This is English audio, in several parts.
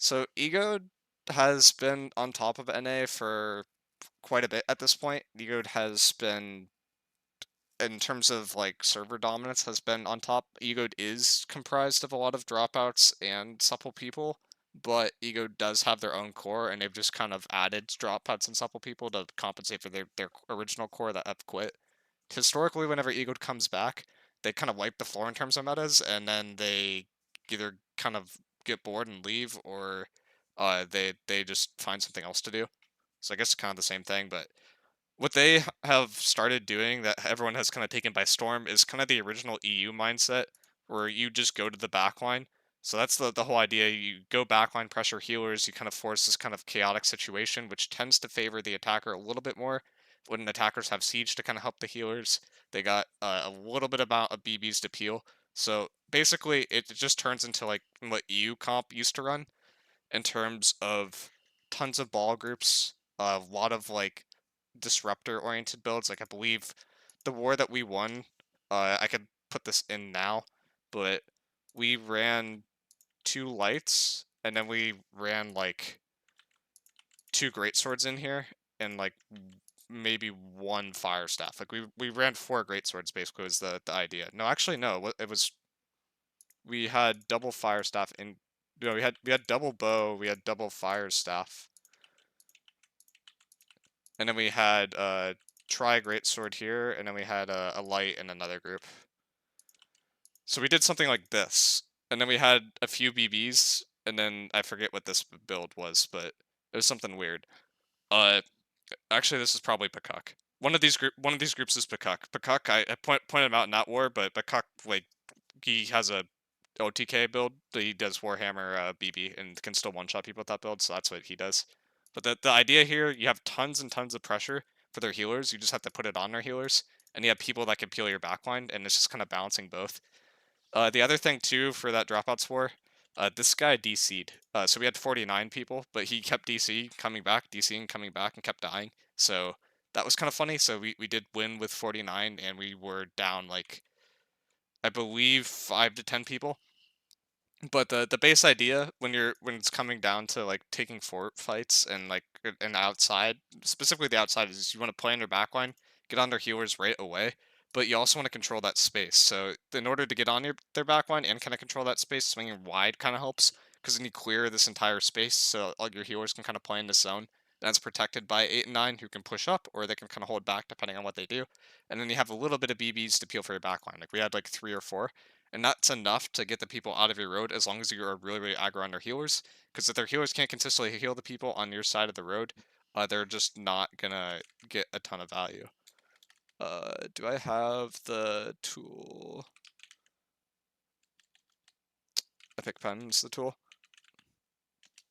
So Ego has been on top of NA for quite a bit at this point. Ego has been, in terms of like server dominance, has been on top. Ego is comprised of a lot of dropouts and supple people, but Ego does have their own core, and they've just kind of added dropouts and supple people to compensate for their original core that have quit. Historically, whenever Ego comes back, they kind of wipe the floor in terms of metas, and then they either kind of get bored and leave, or they just find something else to do. So I guess it's kind of the same thing, but what they have started doing that everyone has kind of taken by storm is kind of the original EU mindset, where you just go to the backline. So that's the whole idea. You go backline, pressure healers, you kind of force this kind of chaotic situation, which tends to favor the attacker a little bit more. When attackers have siege to kind of help the healers, they got a little bit amount of BBs to peel. So basically, it just turns into like what EU comp used to run in terms of tons of ball groups, a lot of like disruptor oriented builds. Like I believe the war that we won, I could put this in now, but we ran two lights and then we ran like two great swords in here and like maybe one fire staff. Like we ran four great swords basically was the idea. No, actually no, it was we had double fire staff in no, we had double bow, we had double fire staff. And then we had try greatsword here, and then we had a light in another group. So we did something like this, and then we had a few BBs, and then I forget what this build was, but it was something weird. Uh, Actually, this is probably Pakuk. One of these groups is Pakuk. Pakuk, I pointed him out in that war, but Pakuk, like, he has a OTK build. He does Warhammer BB and can still one-shot people with that build, so that's what he does. But the idea here, you have tons and tons of pressure for their healers. You just have to put it on their healers, and you have people that can peel your backline, and it's just kind of balancing both. The other thing too for that dropouts war, this guy DC'd. So we had 49 people, but he kept coming back, DCing, coming back, and kept dying. So that was kind of funny. So we did win with 49, and we were down like I believe 5 to 10 people. But the base idea when it's coming down to like taking fort fights and like and outside, specifically the outside, is you want to play on their backline, get on their healers right away, but you also want to control that space. So in order to get on their backline and kind of control that space, swinging wide kind of helps because then you clear this entire space so all your healers can kind of play in the zone. That's protected by 8 and 9 who can push up or they can kind of hold back depending on what they do. And then you have a little bit of BBs to peel for your backline. Like we had like 3 or 4, and that's enough to get the people out of your road as long as you are really, really aggro on their healers. Because if their healers can't consistently heal the people on your side of the road, they're just not gonna get a ton of value. Do I have the tool? Epic Pen's the tool?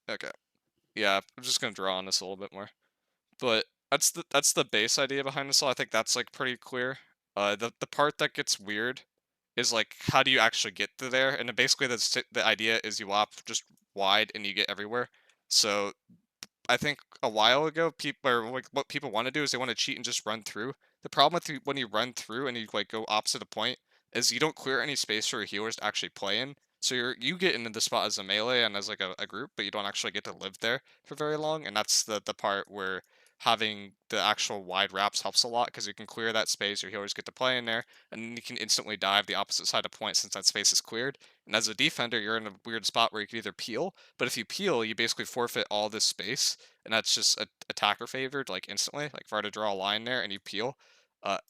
Okay. Yeah, I'm just gonna draw on this a little bit more. But that's the base idea behind this all. I think that's like pretty clear. The part that gets weird is like how do you actually get to there? And then basically the idea is you lap just wide and you get everywhere. So I think a while ago, people or like what people want to do is they want to cheat and just run through. The problem with when you run through and you like go opposite a point is you don't clear any space for your healers to actually play in. So you get into the spot as a melee and as like a group, but you don't actually get to live there for very long. And that's the part where having the actual wide wraps helps a lot because you can clear that space, your healers get to play in there, and then you can instantly dive the opposite side of point since that space is cleared. And as a defender, you're in a weird spot where you can either peel, but if you peel, you basically forfeit all this space, and that's just attacker favored, like instantly. Like if I were to draw a line there and you peel,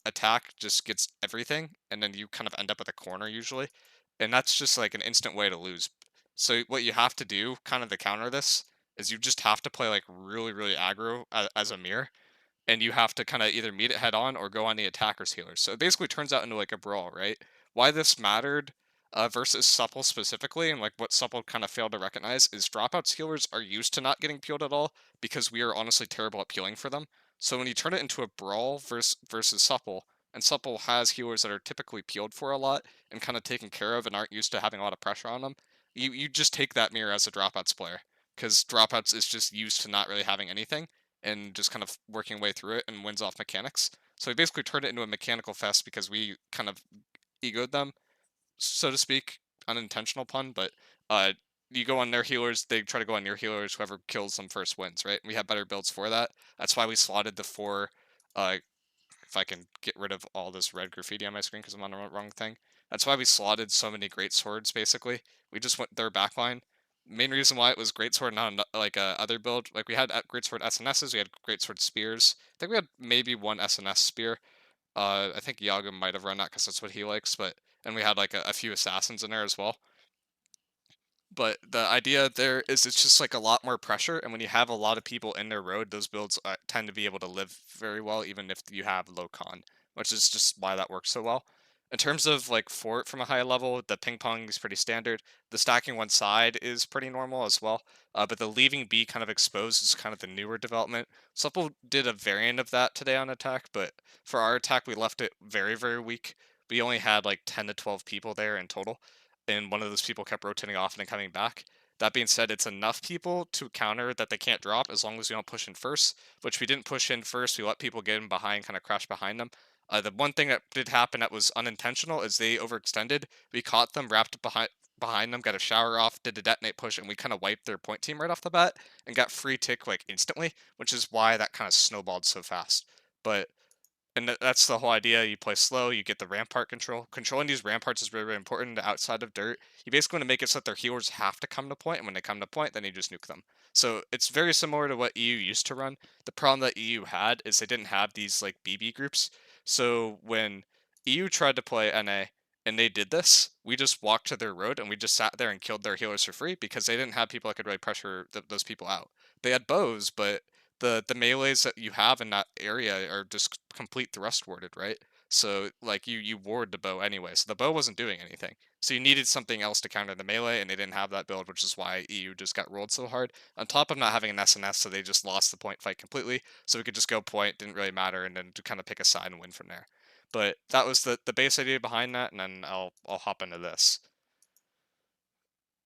attack just gets everything, and then you kind of end up at the corner usually, and that's just like an instant way to lose. So what you have to do, kind of to counter this, is you just have to play like really, really aggro as a mirror, and you have to kind of either meet it head on or go on the attacker's healers. So it basically turns out into like a brawl, right? Why this mattered versus Supple specifically, and like what Supple kind of failed to recognize, is Dropout's healers are used to not getting peeled at all because we are honestly terrible at peeling for them. So when you turn it into a brawl versus Supple, and Supple has healers that are typically peeled for a lot and kind of taken care of and aren't used to having a lot of pressure on them, you just take that mirror as a Dropouts player because Dropouts is just used to not really having anything and just kind of working way through it and wins off mechanics. So we basically turned it into a mechanical fest because we kind of egoed them, so to speak. Unintentional pun, but you go on their healers, they try to go on your healers. Whoever kills them first wins, right? We have better builds for that. That's why we slotted the 4. If I can get rid of all this red graffiti on my screen because I'm on the wrong thing. That's why we slotted so many great swords. Basically, we just went their backline. Main reason why it was great sword, not like a other build. Like we had great sword SNSs, we had great sword spears. I think we had maybe one SNS spear. I think Yago might have run that because that's what he likes. But and we had like a few assassins in there as well. But the idea there is it's just like a lot more pressure, and when you have a lot of people in their road, those builds tend to be able to live very well, even if you have low con, which is just why that works so well. In terms of like fort from a high level, the ping pong is pretty standard. The stacking one side is pretty normal as well. But the leaving B kind of exposed is kind of the newer development. Supple did a variant of that today on attack, but for our attack, we left it very, very weak. We only had like 10 to 12 people there in total, and one of those people kept rotating off and then coming back. That being said, it's enough people to counter that they can't drop as long as we don't push in first, which we didn't push in first. We let people get in behind, kind of crash behind them. The one thing that did happen that was unintentional is they overextended. We caught them, wrapped behind them, got a shower off, did a detonate push, and we kind of wiped their point team right off the bat and got free tick like instantly, which is why that kind of snowballed so fast. But and that's the whole idea. You play slow, you get the rampart control. Controlling these ramparts is really, really important outside of dirt. You basically want to make it so that their healers have to come to point, and when they come to point, then you just nuke them. So it's very similar to what EU used to run. The problem that EU had is they didn't have these like BB groups. So when EU tried to play NA and they did this, we just walked to their road and we just sat there and killed their healers for free because they didn't have people that could really pressure those people out. They had bows, but the melees that you have in that area are just complete thrust warded, right? So like you ward the bow anyway. So the bow wasn't doing anything. So you needed something else to counter the melee, and they didn't have that build, which is why EU just got rolled so hard. On top of not having an SNS, so they just lost the point fight completely. So we could just go point, didn't really matter, and then to kind of pick a side and win from there. But that was the base idea behind that, and then I'll hop into this.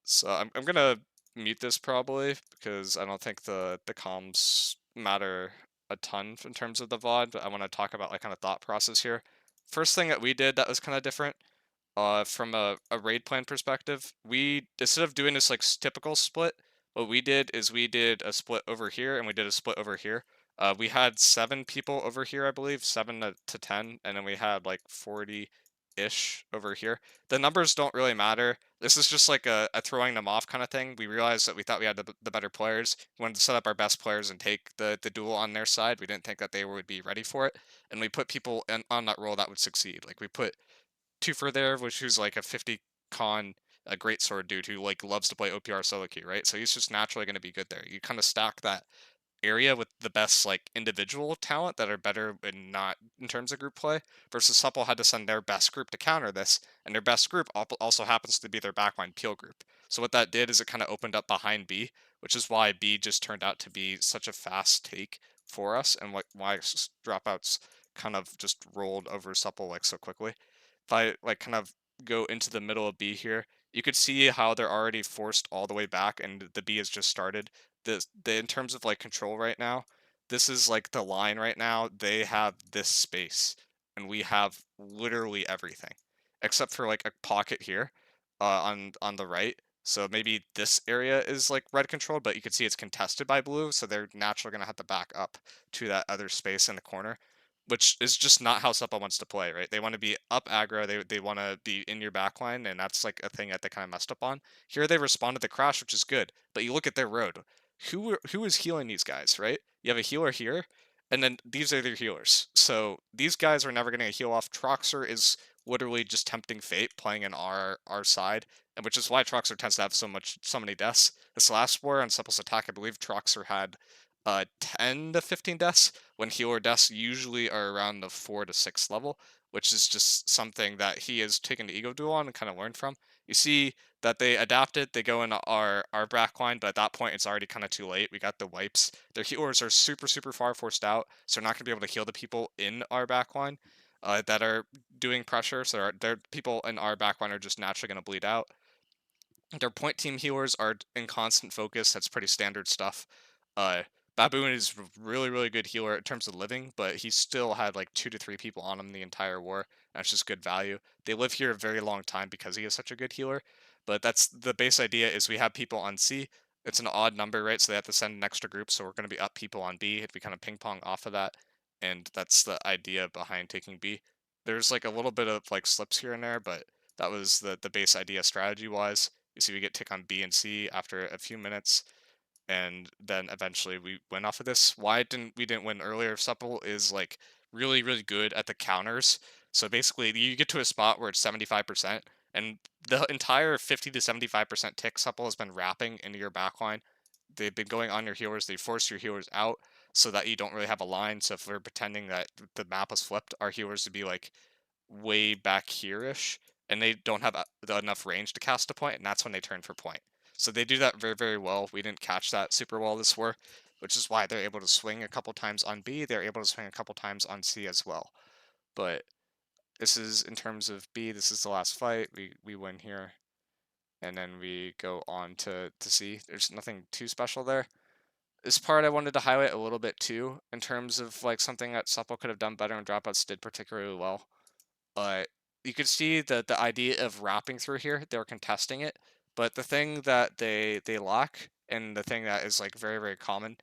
So I'm gonna mute this probably because I don't think the comms matter a ton in terms of the VOD, but I want to talk about like kind of thought process here. First thing that we did that was kind of different, from a raid plan perspective, we instead of doing this like typical split, what we did is we did a split over here and we did a split over here. We had 7 people over here, I believe, 7 to 10, and then we had like 40-ish over here. The numbers don't really matter. This is just like a throwing them off kind of thing. We realized that we thought we had the better players. We wanted to set up our best players and take the duel on their side. We didn't think that they would be ready for it, and we put people on that role that would succeed. Like we put Twofer there, which who's like a 50 con, a great sword dude who like loves to play OPR solo queue, right? So he's just naturally going to be good there. You kind of stack that area with the best like individual talent that are better in not in terms of group play, versus Supple had to send their best group to counter this, and their best group also happens to be their backline peel group. So what that did is it kind of opened up behind B, which is why B just turned out to be such a fast take for us, and why dropouts kind of just rolled over Supple like so quickly. If I like kind of go into the middle of B here, you could see how they're already forced all the way back and the B has just started. The in terms of like control right now, this is like the line right now. They have this space and we have literally everything except for like a pocket here, on the right. So maybe this area is like red controlled, but you can see it's contested by blue, so they're naturally going to have to back up to that other space in the corner, which is just not how Supple wants to play, right? They want to be up aggro, they want to be in your backline, and that's like a thing that they kind of messed up on. Here they responded to crash, which is good, but you look at their road. Who is healing these guys, right? You have a healer here, and then these are their healers. So these guys are never going to heal off. Troxer is literally just tempting fate, playing in our side, and which is why Troxer tends to have so many deaths. This last war on Supple's attack, I believe Troxer had 10 to 15 deaths, when healer deaths usually are around the 4 to 6 level, which is just something that he has taken the ego duel on and kind of learned from. You see that they adapted, they go in our backline, but at that point it's already kind of too late. We got the wipes. Their healers are super, super far forced out, so they're not going to be able to heal the people in our backline that are doing pressure. So their people in our backline are just naturally going to bleed out. Their point team healers are in constant focus. That's pretty standard stuff. Uh, Baboon is really, really good healer in terms of living, but he still had like 2 to 3 people on him the entire war. That's just good value. They live here a very long time because he is such a good healer. But that's the base idea is we have people on C. It's an odd number, right? So they have to send an extra group. So we're going to be up people on B if we kind of ping pong off of that. And that's the idea behind taking B. There's like a little bit of like slips here and there, but that was the base idea strategy wise. You see we get tick on B and C after a few minutes, and then eventually we win off of this. Why didn't we didn't win earlier? Supple is like really good at the counters. So basically, you get to a spot where it's 75%, and the entire 50 to 75% tick Supple has been wrapping into your backline. They've been going on your healers. They force your healers out so that you don't really have a line. So if we're pretending that the map was flipped, our healers would be like way back here-ish, and they don't have enough range to cast a point, and that's when they turn for point. So they do that very well. We didn't catch that super well this war, which is why they're able to swing a couple times on B. They're able to swing a couple times on C as well. But this is in terms of B. This is the last fight. We win here, and then we go on to C. There's nothing too special there. This part I wanted to highlight a little bit too, in terms of like something that Supple could have done better and Dropouts did particularly well. But you could see that the idea of wrapping through here, they were contesting it. But the thing that they lack, and the thing that is like very common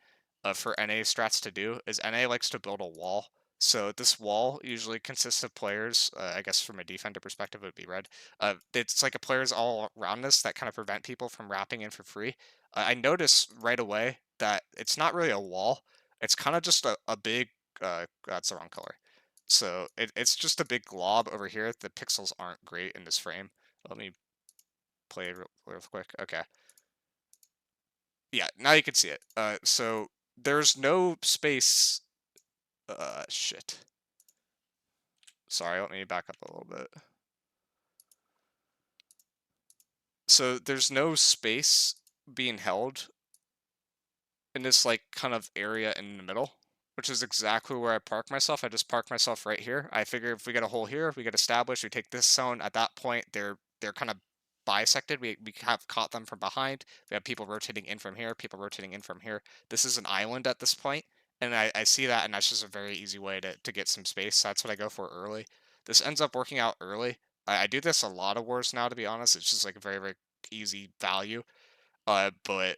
for NA strats to do, is NA likes to build a wall. So this wall usually consists of players. I guess from a defender perspective, it would be red. It's like a players all around this that kind of prevent people from wrapping in for free. I noticed right away that it's not really a wall. It's kind of just a big. That's the wrong color. So it's just a big glob over here. The pixels aren't great in this frame. Let me play real quick. Okay. Yeah, now you can see it. So there's no space. Shit. Sorry, let me back up a little bit. So there's no space being held in this like kind of area in the middle, which is exactly where I park myself. I just park myself right here. I figure if we get a hole here, we get established, we take this zone. At that point, they're kind of bisected. We have caught them from behind. We have people rotating in from here, people rotating in from here. This is an island at this point, and I see that, and that's just a very easy way to get some space. So that's what I go for early. This ends up working out early. I do this a lot of wars now, to be honest. It's just like a very easy value. But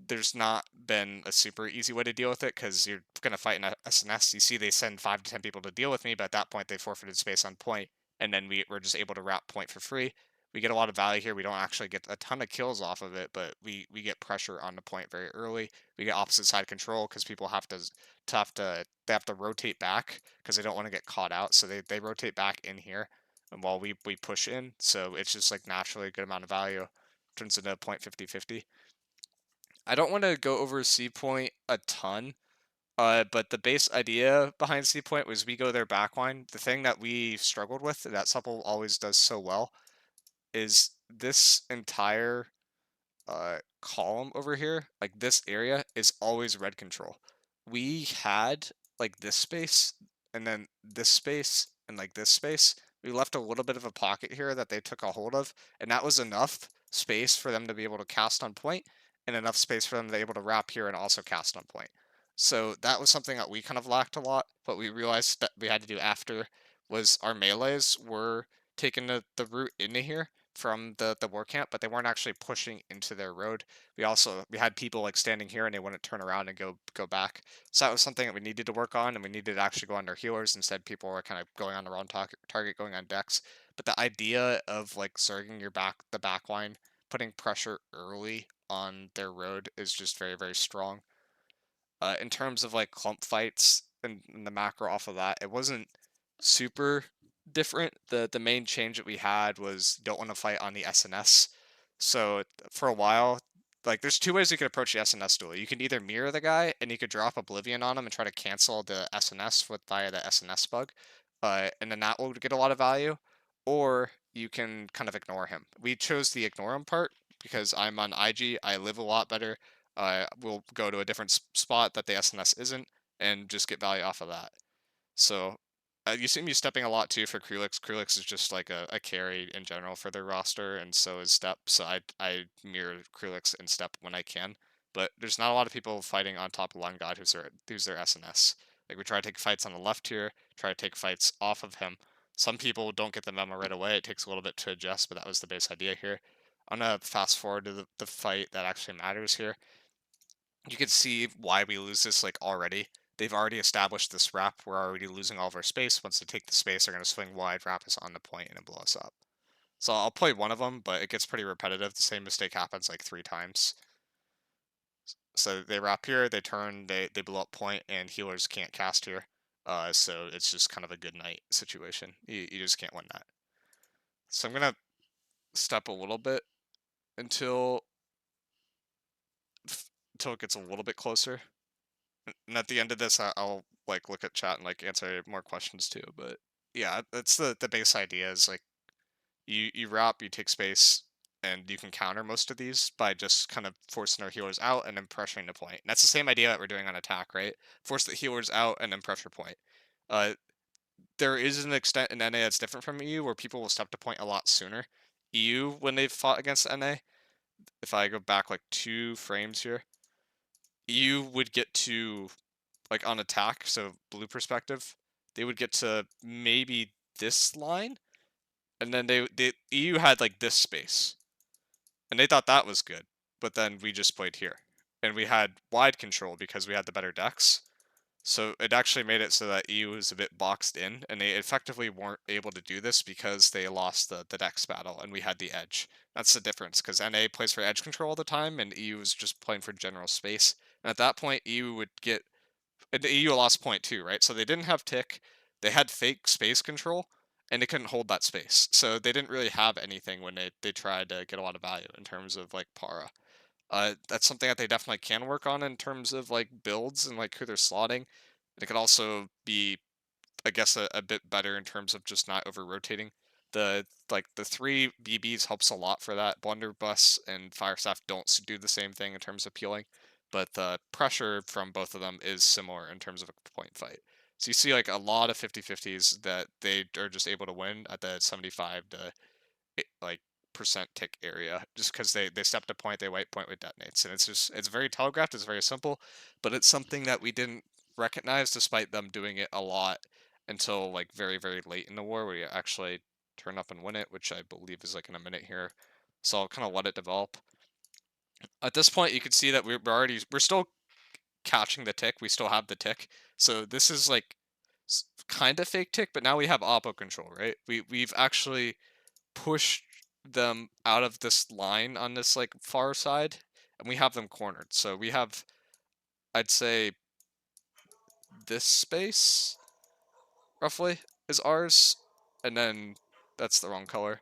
there's not been a super easy way to deal with it because you're going to fight in SNS. You see, they send 5 to 10 people to deal with me, but at that point, they forfeited space on point, and then we're just able to wrap point for free. We get a lot of value here. We don't actually get a ton of kills off of it, but we get pressure on the point very early. We get opposite side control because people they have to rotate back because they don't want to get caught out. So they rotate back in here, and while we push in, so it's just like naturally a good amount of value. Turns into a point 50-50. I don't want to go over C point a ton, but the base idea behind C point was we go their backline. The thing that we struggled with, that Supple always does so well, is this entire column over here, like this area, is always red control. We had like this space, and then this space, and like this space. We left a little bit of a pocket here that they took a hold of, and that was enough space for them to be able to cast on point, and enough space for them to be able to wrap here and also cast on point. So that was something that we kind of lacked a lot, but we realized that we had to do after was our melees were taking the route into here from the war camp, but they weren't actually pushing into their road. We had people like standing here and they wouldn't turn around and go back. So that was something that we needed to work on, and we needed to actually go on their healers. Instead, people were kind of going on the wrong target, going on decks. But the idea of like zerging the back line, putting pressure early on their road is just very strong. In terms of like clump fights and the macro off of that, it wasn't super different. The main change that we had was don't want to fight on the SNS. So for a while, like there's two ways you could approach the SNS duel. You can either mirror the guy and you could drop Oblivion on him and try to cancel the SNS via the SNS bug, and then that will get a lot of value. Or you can kind of ignore him. We chose the ignore him part because I'm on IG. I live a lot better. We'll go to a different spot that the SNS isn't and just get value off of that. So you see me stepping a lot too for Krulix. Krulix is just like a carry in general for their roster, and so is Step. So I mirror Krulix and Step when I can. But there's not a lot of people fighting on top of Lung God who's their SNS. Like we try to take fights on the left here, try to take fights off of him. Some people don't get the memo right away. It takes a little bit to adjust, but that was the base idea here. I'm gonna fast forward to the fight that actually matters here. You can see why we lose this like already. They've already established this wrap. We're already losing all of our space. Once they take the space, they're gonna swing wide, wrap us on the point, and it blow us up. So I'll play one of them, but it gets pretty repetitive. The same mistake happens like 3 times. So they wrap here, they turn, they blow up point, and healers can't cast here. So it's just kind of a good night situation. You just can't win that. So I'm gonna step a little bit until until it gets a little bit closer. And at the end of this, I'll like look at chat and like answer more questions too. But yeah, that's the base idea is like you wrap, you take space, and you can counter most of these by just kind of forcing our healers out and then pressuring the point. And that's the same idea that we're doing on attack, right? Force the healers out and then pressure point. Uh, there is an extent in NA that's different from EU where people will step to point a lot sooner. EU, when they've fought against NA, if I go back like 2 frames here, EU would get to like on attack, so blue perspective, they would get to maybe this line, and then they EU had like this space, and they thought that was good, but then we just played here, and we had wide control because we had the better decks. So it actually made it so that EU was a bit boxed in, and they effectively weren't able to do this because they lost the Dex battle, and we had the edge. That's the difference, because NA plays for edge control all the time, and EU was just playing for general space. And at that point, EU would get the EU lost point too, right? So they didn't have tick, they had fake space control, and they couldn't hold that space. So they didn't really have anything when they tried to get a lot of value in terms of like para. That's something that they definitely can work on in terms of like builds and like who they're slotting. It could also be, I guess, a bit better in terms of just not over rotating. The 3 BBs helps a lot for that. Blunderbuss and Firestaff don't do the same thing in terms of peeling, but the pressure from both of them is similar in terms of a point fight. So you see like a lot of 50-50s that they are just able to win at the 75 to like percent tick area just because they stepped a point, they white point with detonates, and it's very telegraphed, it's very simple, but it's something that we didn't recognize despite them doing it a lot until like very late in the war where you actually turn up and win it, which I believe is like in a minute here. So I'll kind of let it develop. At this point, you can see that we're still catching the tick. We still have the tick. So this is like kind of fake tick, but now we have oppo control, right? We've actually push them out of this line on this like far side, and we have them cornered. So we have, I'd say, this space roughly is ours, and then that's the wrong color.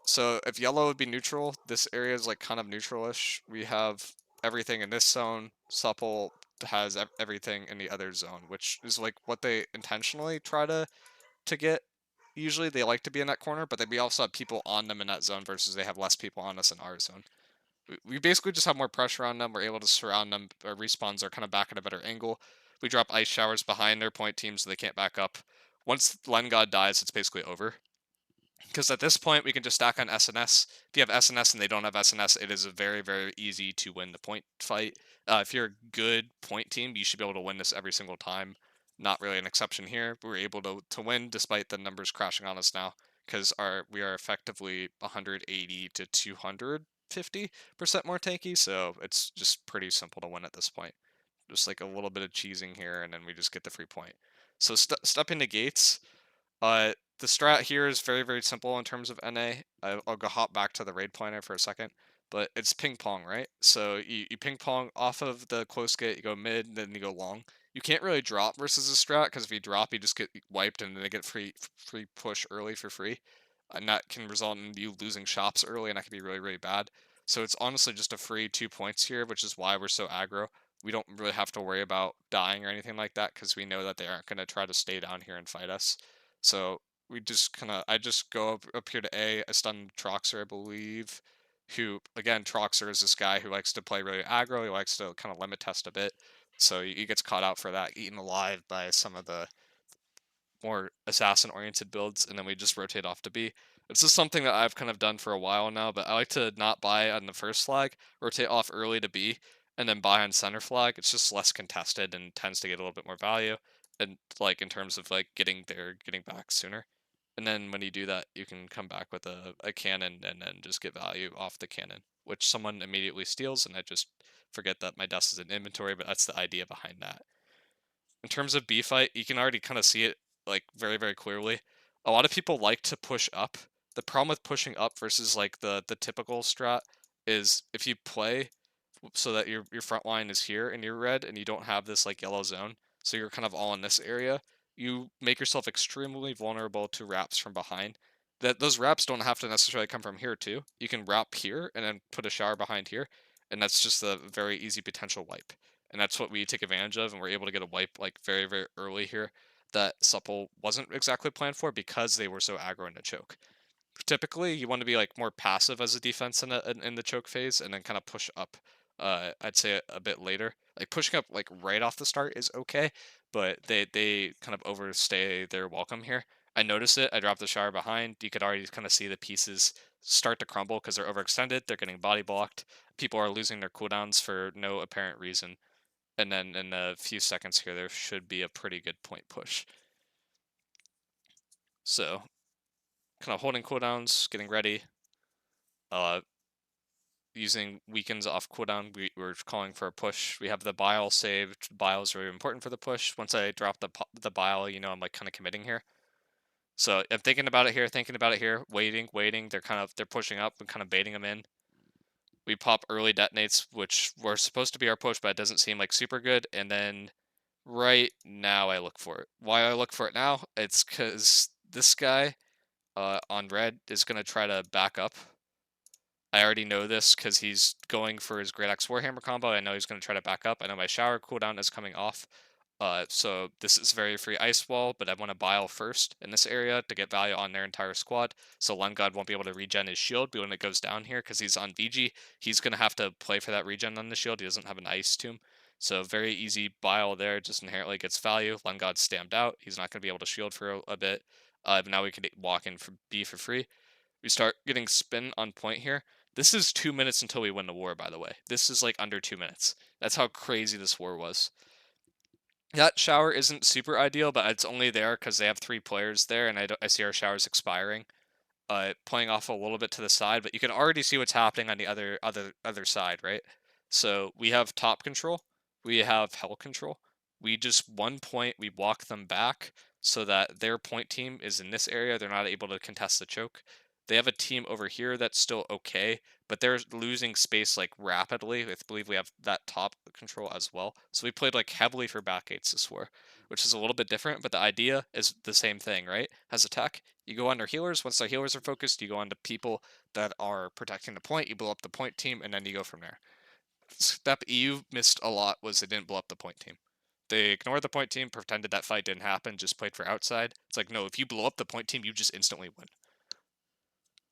So if yellow would be neutral, this area is like kind of neutral-ish. We have everything in this zone. Supple has everything in the other zone, which is like what they intentionally try to get. Usually they like to be in that corner, but then we also have people on them in that zone versus they have less people on us in our zone. We basically just have more pressure on them. We're able to surround them. Our respawns are kind of back at a better angle. We drop ice showers behind their point team so they can't back up. Once Len God dies, it's basically over. Because at this point, we can just stack on SNS. If you have SNS and they don't have SNS, it is very easy to win the point fight. If you're a good point team, you should be able to win this every single time. Not really an exception here. We're able to win despite the numbers crashing on us now because we are effectively 180 to 250% more tanky, so it's just pretty simple to win at this point. Just like a little bit of cheesing here, and then we just get the free point. So stepping to gates, the strat here is very simple in terms of NA. I'll go hop back to the raid planner for a second, but it's ping pong, right? So you ping pong off of the close gate, you go mid, then you go long. You can't really drop versus a strat because if you drop, you just get wiped and then they get free push early for free, and that can result in you losing shops early, and that can be really bad. So it's honestly just a free 2 points here, which is why we're so aggro. We don't really have to worry about dying or anything like that because we know that they aren't going to try to stay down here and fight us. So I just go up here to A. I stun Troxer, I believe. Who again, Troxer is this guy who likes to play really aggro. He likes to kind of limit test a bit, so he gets caught out for that, eaten alive by some of the more assassin-oriented builds, and then we just rotate off to B. This is something that I've kind of done for a while now, but I like to not buy on the first flag, rotate off early to B, and then buy on center flag. It's just less contested and tends to get a little bit more value, and like in terms of like getting back sooner. And then when you do that, you can come back with a cannon and then just get value off the cannon, which someone immediately steals, and I just forget that my desk is in inventory, but that's the idea behind that. In terms of B fight, you can already kind of see it like very, very clearly. A lot of people like to push up. The problem with pushing up versus like the typical strat is if you play so that your front line is here and you're red and you don't have this like yellow zone, so you're kind of all in this area, you make yourself extremely vulnerable to wraps from behind. That those wraps don't have to necessarily come from here too. You can wrap here and then put a shower behind here, and that's just a very easy potential wipe. And that's what we take advantage of, and we're able to get a wipe like very, very early here that Supple wasn't exactly planned for because they were so aggro in the choke. Typically, you want to be like more passive as a defense in the choke phase, and then kind of push up. I'd say a bit later. Like pushing up like right off the start is okay, but they kind of overstay their welcome here. I notice it. I dropped the shower behind. You could already kind of see the pieces start to crumble because they're overextended. They're getting body blocked. People are losing their cooldowns for no apparent reason. And then in a few seconds here, there should be a pretty good point push. So kind of holding cooldowns, getting ready. Using weakens off cooldown, we're calling for a push. We have the bile saved. Bile is very important for the push. Once I drop the bile, you know, I'm like kind of committing here. So I'm thinking about it here, waiting. They're pushing up and kind of baiting them in. We pop early detonates, which were supposed to be our push, but it doesn't seem like super good. And then right now I look for it. Why I look for it now? It's because this guy on red is going to try to back up. I already know this because he's going for his Great Axe Warhammer combo. I know he's going to try to back up. I know my shower cooldown is coming off. So this is very free ice wall, but I want to bile first in this area to get value on their entire squad. So Lungod won't be able to regen his shield, but when it goes down here, because he's on VG, he's going to have to play for that regen on the shield. He doesn't have an ice tomb. So very easy bile there, just inherently gets value. Lungod's stamped out. He's not going to be able to shield for a bit. But now we can walk in for B for free. We start getting spin on point here. This is 2 minutes until we win the war, by the way. This is like under 2 minutes. That's how crazy this war was. That shower isn't super ideal, but it's only there because they have 3 players there, and I see our showers expiring. Playing off a little bit to the side, but you can already see what's happening on the other side, right? So we have top control, we have hell control. We just 1 point, we walk them back so that their point team is in this area. They're not able to contest the choke. They have a team over here that's still okay, but they're losing space like rapidly. I believe we have that top control as well. So we played like heavily for back gates this war, which is a little bit different, but the idea is the same thing, right? As attack, you go under healers. Once the healers are focused, you go on to people that are protecting the point. You blow up the point team, and then you go from there. Step EU missed a lot was they didn't blow up the point team. They ignored the point team, pretended that fight didn't happen, just played for outside. It's like, no, if you blow up the point team, you just instantly win.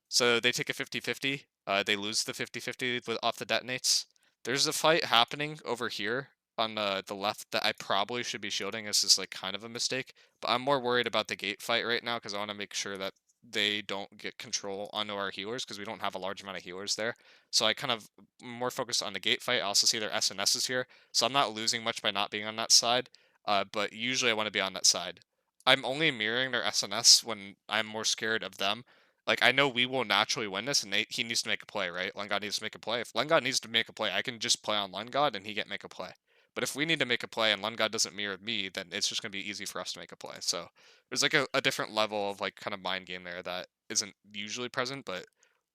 So they take a 50-50. They lose the 50-50 off the detonates. There's a fight happening over here on the left that I probably should be shielding. This is like kind of a mistake, but I'm more worried about the gate fight right now because I want to make sure that they don't get control onto our healers because we don't have a large amount of healers there. So I kind of more focused on the gate fight. I also see their SNSs here, so I'm not losing much by not being on that side. But usually I want to be on that side. I'm only mirroring their SNS when I'm more scared of them. Like, I know we will naturally win this, and he needs to make a play, right? Lungod needs to make a play. If Lungod needs to make a play, I can just play on Lungod, and he can't make a play. But if we need to make a play and Lungod doesn't mirror me, then it's just going to be easy for us to make a play. So there's like a different level of like kind of mind game there that isn't usually present, but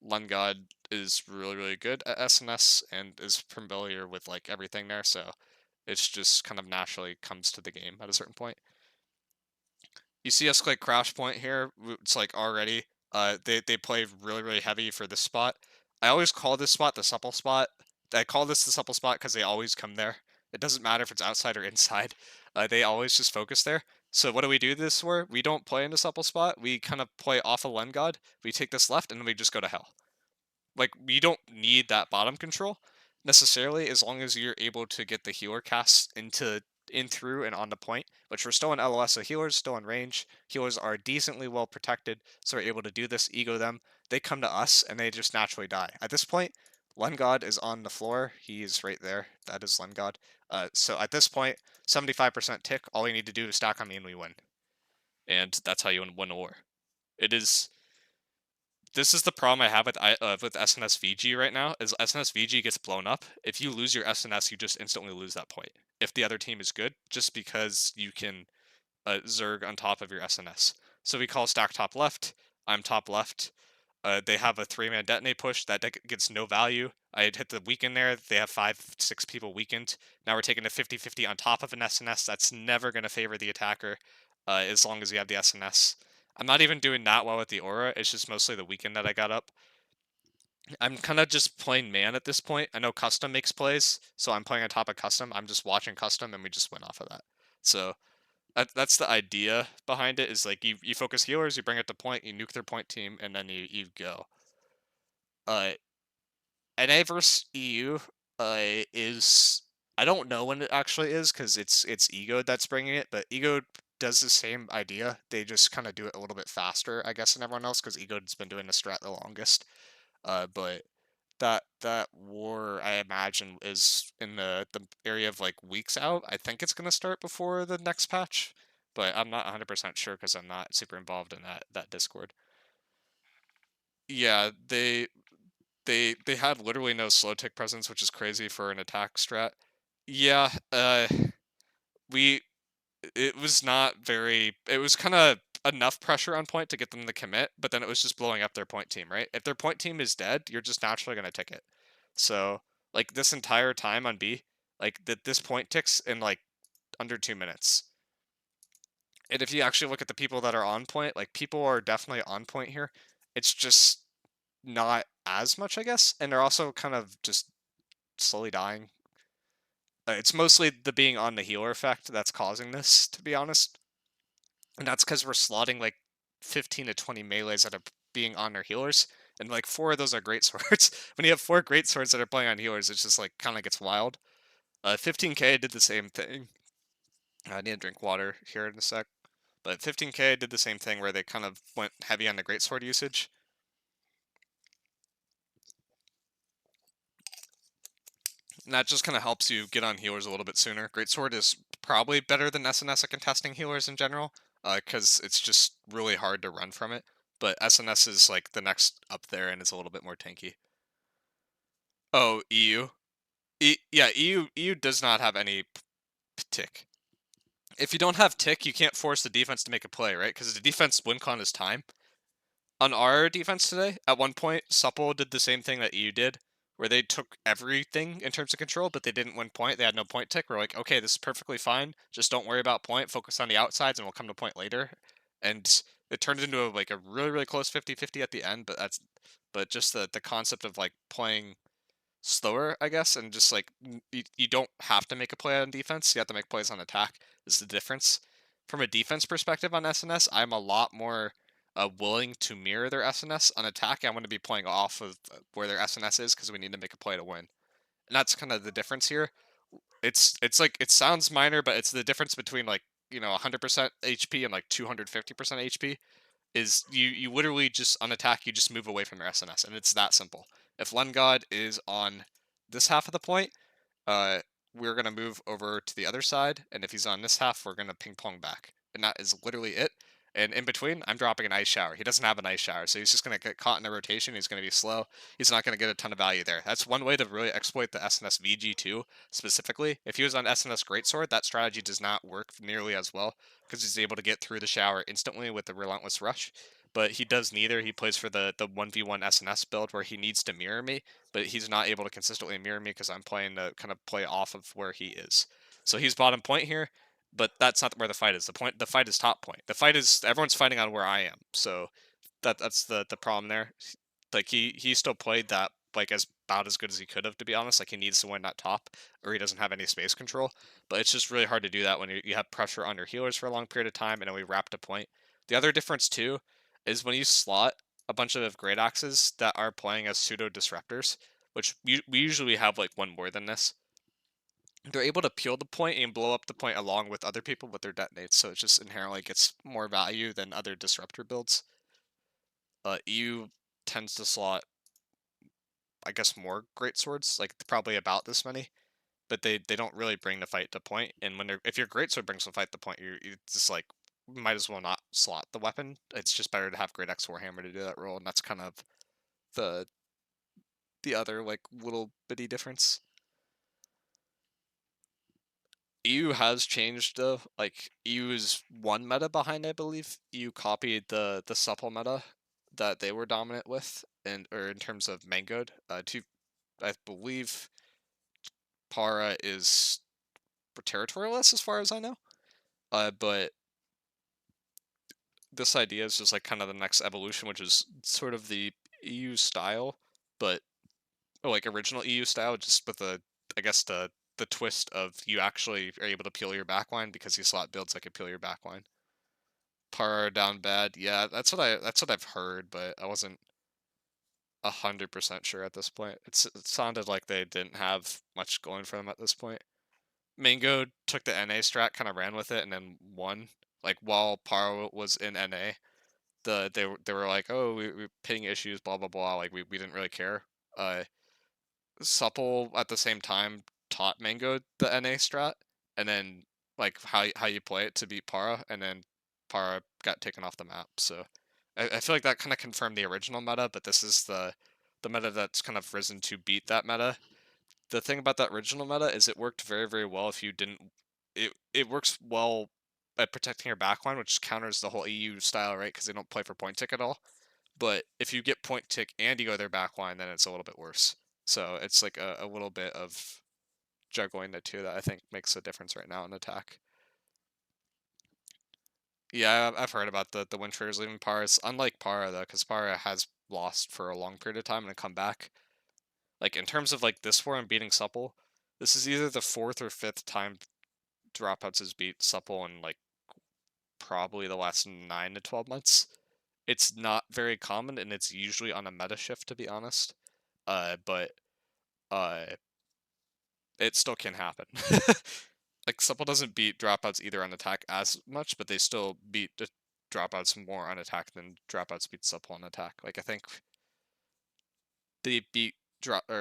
Lungod is really, really good at SNS and is familiar with like everything there. So it's just kind of naturally comes to the game at a certain point. You see us click crash point here. It's like already they play really, really heavy for this spot. I always call this spot the supple spot. I call this the supple spot because they always come there. It doesn't matter if it's outside or inside. They always just focus there. So what do we do this for? We don't play in the supple spot. We kind of play off a Lungod. We take this left and then we just go to hell. Like, you don't need that bottom control necessarily as long as you're able to get the healer casts in through and on the point, which we're still in LOS, so healers still in range. Healers are decently well protected, so we're able to do this, ego them. They come to us and they just naturally die. At this point, Lungod is on the floor. He is right there. That is Lungod. So at this point, 75% tick. All you need to do is stack on me and we win. And that's how you win a war. It is. This is the problem I have with SNS VG right now. Is SNS VG gets blown up. If you lose your SNS, you just instantly lose that point. If the other team is good, just because you can Zerg on top of your SNS. So we call stack top left. I'm top left. They have a 3-man detonate push that gets no value. I hit the weaken there. They have 5-6 people weakened. Now we're taking a 50-50 on top of an SNS. That's never going to favor the attacker as long as you have the SNS. I'm not even doing that well with the aura. It's just mostly the weaken that I got up. I'm kind of just playing man at this point. I know custom makes plays, so I'm playing on top of custom. I'm just watching custom, and we just went off of that. So that's the idea behind it. Is like you focus healers, you bring it to point, you nuke their point team, and then you go. Uh, NA versus EU is, I don't know when it actually is because it's Ego that's bringing it, but Ego does the same idea. They just kind of do it a little bit faster, I guess, than everyone else because Ego's been doing the strat the longest. But that war, I imagine, is in the area of like weeks out. I think it's gonna start before the next patch, but I'm not 100% sure because I'm not super involved in that Discord. Yeah, they had literally no slow tick presence, which is crazy for an attack strat. Yeah, we it was not very. It was kind of enough pressure on point to get them to commit, but then it was just blowing up their point team, right? If their point team is dead, you're just naturally gonna tick it. So like this entire time on B, like this point ticks in like under 2 minutes. And if you actually look at the people that are on point, like people are definitely on point here. It's just not as much, I guess, and they're also kind of just slowly dying. It's mostly the being on the healer effect that's causing this, to be honest. And that's because we're slotting like 15 to 20 melees that are being on their healers. And like 4 of those are great swords. When you have 4 great swords that are playing on healers, it's just like kind of gets wild. 15k did the same thing. I need to drink water here in a sec. But 15k did the same thing where they kind of went heavy on the greatsword usage. And that just kind of helps you get on healers a little bit sooner. Greatsword is probably better than SNS at contesting healers in general, because it's just really hard to run from it. But SNS is like the next up there and it's a little bit more tanky. Oh, EU. Yeah, EU does not have any tick. If you don't have tick, you can't force the defense to make a play, right? Because the defense win con is time. On our defense today, at one point, Supple did the same thing that EU did, where they took everything in terms of control, but they didn't win point. They had no point tick. We're like, okay, this is perfectly fine. Just don't worry about point. Focus on the outsides, and we'll come to point later. And it turned into like a really, really close 50-50 at the end. But just the concept of like playing slower, I guess, and just like you don't have to make a play on defense. You have to make plays on attack. Is the difference. From a defense perspective on SNS, I'm a lot more willing to mirror their SNS on attack. I want to be playing off of where their SNS is because we need to make a play to win, and that's kind of the difference here. It's like it sounds minor, but it's the difference between like 100% HP and like 250% HP is you literally just on attack you just move away from their SNS, and it's that simple. If Lengod is on this half of the point, uh, we're gonna move over to the other side, and if he's on this half, we're gonna ping pong back, and that is literally it. And in between, I'm dropping an ice shower. He doesn't have an ice shower, so he's just gonna get caught in a rotation. He's gonna be slow. He's not gonna get a ton of value there. That's one way to really exploit the SNS VG2 specifically. If he was on SNS Greatsword, that strategy does not work nearly as well because he's able to get through the shower instantly with the Relentless Rush. But he does neither. He plays for the 1v1 SNS build where he needs to mirror me, but he's not able to consistently mirror me because I'm playing to kind of play off of where he is. So he's bottom point here, but that's not where the fight is. The fight is top point. The fight is everyone's fighting on where I am. So that's the problem there. Like he still played that like as about as good as he could have, to be honest. Like he needs to win that top or he doesn't have any space control. But it's just really hard to do that when you have pressure on your healers for a long period of time and then we wrap to point. The other difference too is when you slot a bunch of great axes that are playing as pseudo disruptors, which we usually have like one more than this. They're able to peel the point and blow up the point along with other people with their detonates, so it just inherently gets more value than other disruptor builds. EU tends to slot, I guess, more great swords, like probably about this many, but they don't really bring the fight to point. And when they're if your great sword brings the fight to point, it's just like might as well not slot the weapon. It's just better to have Great X Warhammer to do that role, and that's kind of the the other like little bitty difference. EU has changed though. Like EU is one meta behind, I believe. EU copied the Supple meta that they were dominant with, and or in terms of mangoed. I believe Para is territorialist as far as I know. But this idea is just like kind of the next evolution, which is sort of the EU style, but like original EU style, just with I guess the twist of you actually are able to peel your backline because you slot builds that can peel your backline. Par down bad, yeah, that's what I've heard, but I wasn't 100% sure at this point. It sounded like they didn't have much going for them at this point. Mango took the NA strat, kind of ran with it, and then won. Like while Par was in NA, they were like, oh, we're pitting issues, blah blah blah. Like we didn't really care. Supple at the same time taught Mango the NA strat, and then like how you play it to beat Para, and then Para got taken off the map. So I feel like that kind of confirmed the original meta, but this is the meta that's kind of risen to beat that meta. The thing about that original meta is it worked very very well if you didn't. It works well at protecting your backline, which counters the whole EU style, right? Because they don't play for point tick at all. But if you get point tick and you go their backline, then it's a little bit worse. So it's like a little bit of juggling the two that I think makes a difference right now in attack. Yeah, I've heard about the win triggers leaving Para. It's unlike Para though, because Para has lost for a long period of time and come back. Like in terms of like this war and beating Supple, this is either the fourth or fifth time Dropouts has beat Supple in like probably the last 9 to 12 months. It's not very common, and it's usually on a meta shift, to be honest. But uh, it still can happen. Like Supple doesn't beat Dropouts either on attack as much, but they still beat the Dropouts more on attack than Dropouts beat Supple on attack. Like I think they beat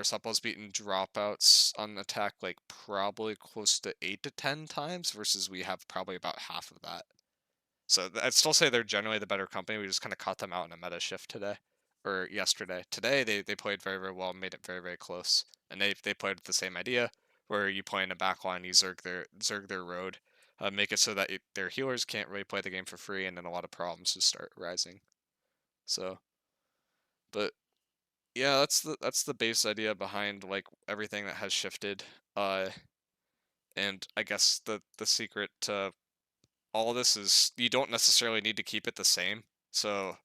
Supple's beaten Dropouts on attack like probably close to 8 to 10 times, versus we have probably about half of that. So I'd still say they're generally the better company. We just kind of caught them out in a meta shift today, or yesterday. Today they played very very well, made it very very close, and they played with the same idea where you play in a backline, you zerg their road, make it so that their healers can't really play the game for free, and then a lot of problems just start rising. So, but yeah, that's the base idea behind like everything that has shifted. And I guess the secret to all this is you don't necessarily need to keep it the same. So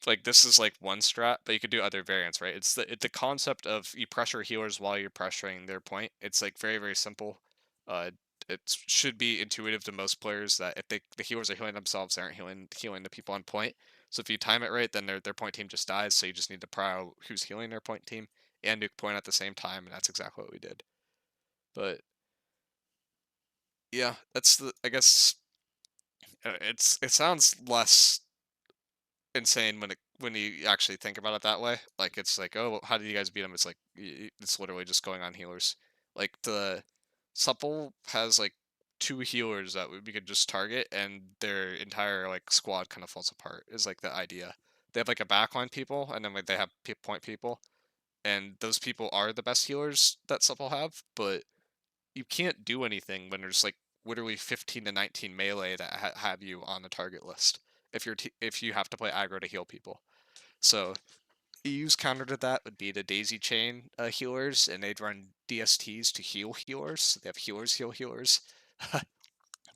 like this is like one strat, but you could do other variants, right? It's the concept of you pressure healers while you're pressuring their point. It's like very very simple. Uh, it should be intuitive to most players that if the healers are healing themselves, they aren't healing the people on point. So if you time it right, then their point team just dies. So you just need to pry who's healing their point team and nuke point at the same time, and that's exactly what we did. But yeah, that's the I guess it sounds less insane when you actually think about it that way. Like it's like, oh, how did you guys beat them? It's like it's literally just going on healers. Like the Supple has like 2 healers that we could just target, and their entire like squad kind of falls apart. Is like the idea. They have like a backline people, and then like they have point people, and those people are the best healers that Supple have. But you can't do anything when there's like literally 15 to 19 melee that have you on the target list if you have to play aggro to heal people. So EU's counter to that would be the daisy chain healers, and they'd run DSTs to heal healers. So they have healers heal healers,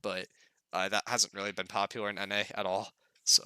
but that hasn't really been popular in NA at all. So